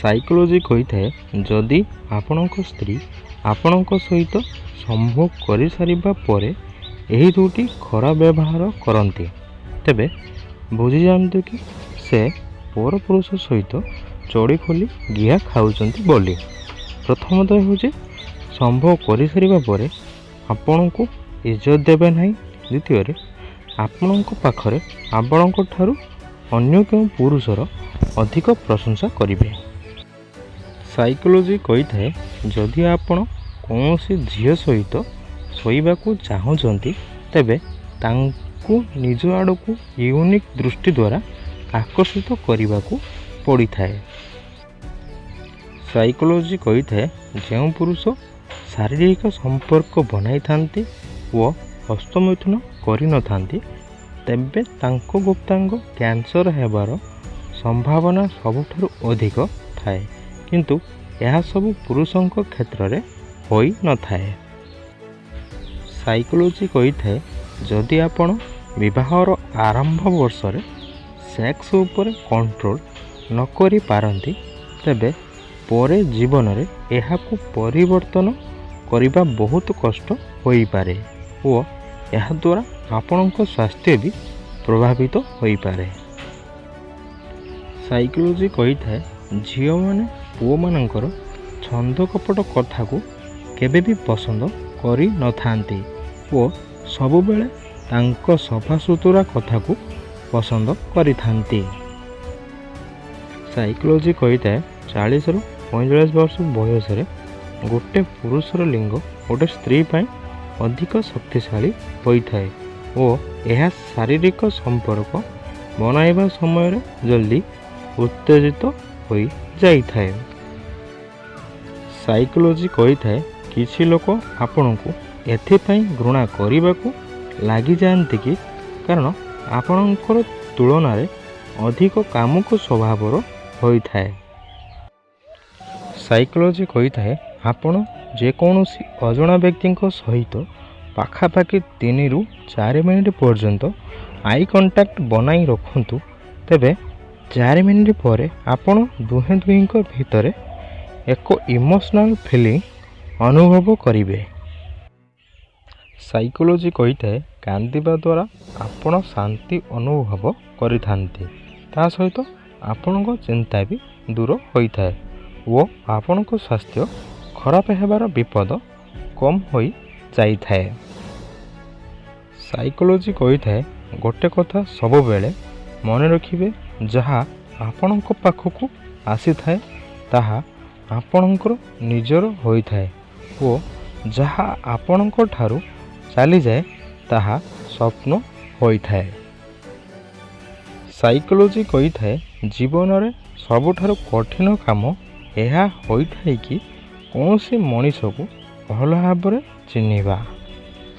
Psychology କହିଥାଏ ଯଦି ଆପଣଙ୍କ ସ୍ତ୍ରୀ ଆପଣଙ୍କ ସହିତ ସମ୍ଭୋଗ କରିସାରିବା ପରେ ଏହି ଦୁଇଟି ଖରାପ ବ୍ୟବହାର କରନ୍ତି ତେବେ ବୁଝିଯାଆନ୍ତୁ କି ସେ ପରପୁରୁଷ ସହିତ ଚଢ଼ି ଖୋଲି ଗିଆ ଖାଉଛନ୍ତି ବୋଲି। ପ୍ରଥମତଃ ହେଉଛି ସମ୍ଭୋଗ କରିସାରିବା ପରେ ଆପଣଙ୍କୁ ଇଜ୍ଜତ ଦେବେ ନାହିଁ। ଦ୍ୱିତୀୟରେ ଆପଣଙ୍କ ପାଖରେ ଆପଣଙ୍କ ଠାରୁ ଅନ୍ୟ କେଉଁ ପୁରୁଷର ଅଧିକ ପ୍ରଶଂସା କରିବେ। ସାଇକୋଲୋଜି କହିଥାଏ ଯଦି ଆପଣ କୌଣସି ଝିଅ ସହିତ ଶୋଇବାକୁ ଚାହୁଁଛନ୍ତି ତେବେ ତାଙ୍କୁ ନିଜ ଆଡ଼କୁ ୟୁନିକ୍ ଦୃଷ୍ଟି ଦ୍ୱାରା ଆକର୍ଷିତ କରିବାକୁ ପଡ଼ିଥାଏ। ସାଇକୋଲୋଜି କହିଥାଏ ଯେଉଁ ପୁରୁଷ ଶାରୀରିକ ସମ୍ପର୍କ ବନାଇଥାନ୍ତି ଓ ହସ୍ତମୈଥୁନ କରିନଥାନ୍ତି ତେବେ ତାଙ୍କ ଗୁପ୍ତାଙ୍ଗ କ୍ୟାନ୍ସର ହେବାର ସମ୍ଭାବନା ସବୁଠାରୁ ଅଧିକ ଥାଏ, କିନ୍ତୁ ଏହା ସବୁ ପୁରୁଷଙ୍କ କ୍ଷେତ୍ରରେ ହୋଇନଥାଏ। ସାଇକୋଲୋଜି କହିଥାଏ ଯଦି ଆପଣ ବିବାହର ଆରମ୍ଭ ବର୍ଷରେ ସେକ୍ସ ଉପରେ କଣ୍ଟ୍ରୋଲ ନ କରିପାରନ୍ତି ତେବେ ପରେ ଜୀବନରେ ଏହାକୁ ପରିବର୍ତ୍ତନ କରିବା ବହୁତ କଷ୍ଟ ହୋଇପାରେ ଓ ଏହାଦ୍ୱାରା ଆପଣଙ୍କ ସ୍ୱାସ୍ଥ୍ୟ ବି ପ୍ରଭାବିତ ହୋଇପାରେ। ସାଇକୋଲୋଜି କହିଥାଏ ଝିଅମାନେ ପୁଅମାନଙ୍କର ଛନ୍ଦକପଟ କଥାକୁ କେବେ ବି ପସନ୍ଦ କରିନଥାନ୍ତି ଓ ସବୁବେଳେ ତାଙ୍କ ସଫାସୁତୁରା କଥାକୁ ପସନ୍ଦ କରିଥାନ୍ତି। ସାଇକୋଲୋଜି କହିଥାଏ 40ରୁ 45 ବର୍ଷ ବୟସରେ ଗୋଟେ ପୁରୁଷର ଲିଙ୍ଗ ଗୋଟେ ସ୍ତ୍ରୀ ପାଇଁ ଅଧିକ ଶକ୍ତିଶାଳୀ ହୋଇଥାଏ ଓ ଏହା ଶାରୀରିକ ସମ୍ପର୍କ ବନାଇବା ସମୟରେ ଜଲ୍ଦି ଉତ୍ତେଜିତ ହୋଇଯାଇଥାଏ। ସାଇକୋଲୋଜି କହିଥାଏ କିଛି ଲୋକ ଆପଣଙ୍କୁ ଏଥିପାଇଁ ଘୃଣା କରିବାକୁ ଲାଗିଯାଆନ୍ତି କି କାରଣ ଆପଣଙ୍କର ତୁଳନାରେ ଅଧିକ କାମୁକ ସ୍ୱଭାବର ହୋଇଥାଏ। ସାଇକୋଲୋଜି କହିଥାଏ ଆପଣ ଯେକୌଣସି ଅଜଣା ବ୍ୟକ୍ତିଙ୍କ ସହିତ ପାଖାପାଖି 3ରୁ 4 ମିନିଟ୍ ପର୍ଯ୍ୟନ୍ତ ଆଇ କଣ୍ଟାକ୍ଟ ବନାଇ ରଖନ୍ତୁ ତେବେ 4 ମିନିଟ୍ ପରେ ଆପଣ ଦୁହେଁଙ୍କ ଭିତରେ ଏକ ଇମୋସନାଲ୍ ଫିଲିଂ ଅନୁଭବ କରିବେ। ସାଇକୋଲୋଜି କହିଥାଏ କାନ୍ଦିବା ଦ୍ୱାରା ଆପଣ ଶାନ୍ତି ଅନୁଭବ କରିଥାନ୍ତି, ତା ସହିତ ଆପଣଙ୍କ ଚିନ୍ତା ବି ଦୂର ହୋଇଥାଏ ଓ ଆପଣଙ୍କ ସ୍ୱାସ୍ଥ୍ୟ ଖରାପ ହେବାର ବିପଦ କମ୍ ହୋଇଯାଇଥାଏ। ସାଇକୋଲୋଜି କହିଥାଏ ଗୋଟେ କଥା ସବୁବେଳେ ମନେ ରଖିବେ ଯାହା ଆପଣଙ୍କ ପାଖକୁ ଆସିଥାଏ ତାହା ଆପଣଙ୍କର ନିଜର ହୋଇଥାଏ ଓ ଯାହା ଆପଣଙ୍କ ଠାରୁ ଚାଲିଯାଏ ତାହା ସ୍ୱପ୍ନ ହୋଇଥାଏ। ସାଇକୋଲୋଜି କହିଥାଏ ଜୀବନରେ ସବୁଠାରୁ କଠିନ କାମ ଏହା ହୋଇଥାଏ କି କୌଣସି ମଣିଷକୁ ଭଲ ଭାବରେ ଚିହ୍ନିବା।